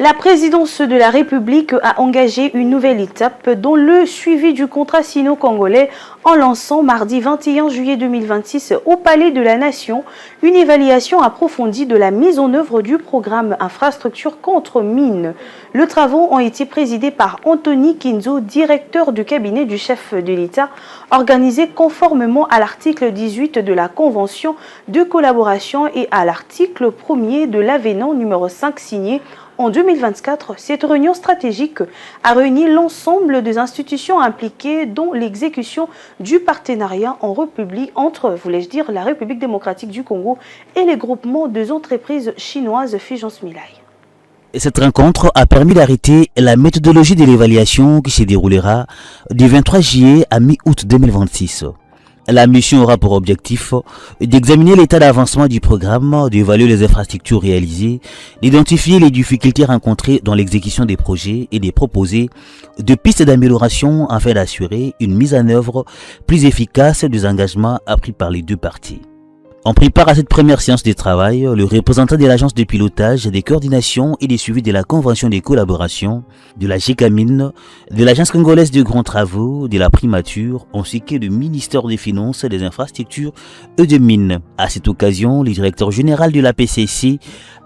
La présidence de la République a engagé une nouvelle étape dans le suivi du contrat sino-congolais en lançant mardi 21 juillet 2026 au Palais de la Nation une évaluation approfondie de la mise en œuvre du programme Infrastructure contre mines. Les travaux ont été présidés par Anthony Kinzo, directeur du cabinet du chef de l'État, organisé conformément à l'article 18 de la Convention de collaboration et à l'article 1er de l'avenant numéro 5 signé en 2024, cette réunion stratégique a réuni l'ensemble des institutions impliquées dans l'exécution du partenariat en République entre, voulais-je dire, la République démocratique du Congo et les groupements des entreprises chinoises Fijons Milai. Cette rencontre a permis d'arrêter la méthodologie de l'évaluation qui se déroulera du 23 juillet à mi-août 2026. La mission aura pour objectif d'examiner l'état d'avancement du programme, d'évaluer les infrastructures réalisées, d'identifier les difficultés rencontrées dans l'exécution des projets et de proposer des pistes d'amélioration afin d'assurer une mise en œuvre plus efficace des engagements pris par les deux parties. En prit part à cette première séance de travail, le représentant de l'agence de pilotage, des coordinations et des suivis de la convention de collaboration, de la GECAMINE, de l'agence congolaise de grands travaux, de la primature, ainsi que du ministère des Finances, des infrastructures et des mines. À cette occasion, le directeur général de la PCC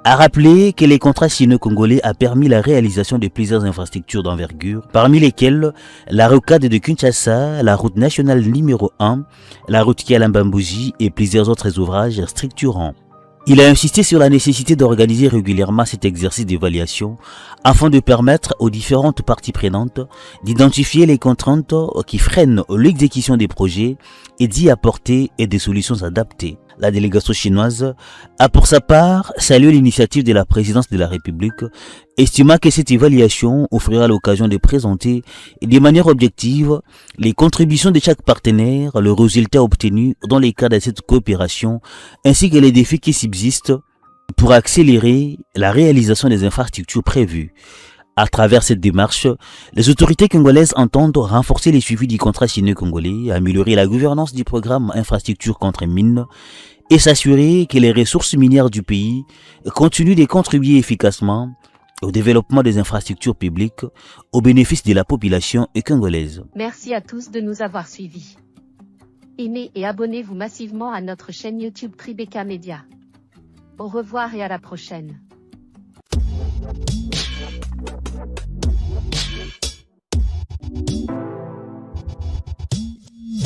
a rappelé que les contrats sino-congolais a permis la réalisation de plusieurs infrastructures d'envergure, parmi lesquelles la rocade de Kinshasa, la route nationale numéro 1, la route Kialambambouji et plusieurs autres ouvrages structurants. Il a insisté sur la nécessité d'organiser régulièrement cet exercice d'évaluation afin de permettre aux différentes parties prenantes d'identifier les contraintes qui freinent l'exécution des projets et d'y apporter des solutions adaptées. La délégation chinoise a pour sa part salué l'initiative de la présidence de la République, estimant que cette évaluation offrira l'occasion de présenter de manière objective les contributions de chaque partenaire, le résultat obtenu dans le cadre de cette coopération, ainsi que les défis qui subsistent pour accélérer la réalisation des infrastructures prévues. À travers cette démarche, les autorités congolaises entendent renforcer les suivis du contrat sino-congolais, améliorer la gouvernance du programme Infrastructure contre mines et s'assurer que les ressources minières du pays continuent de contribuer efficacement au développement des infrastructures publiques au bénéfice de la population congolaise. Merci à tous de nous avoir suivis. Aimez et abonnez-vous massivement à notre chaîne YouTube Tribeca Media. Au revoir et à la prochaine.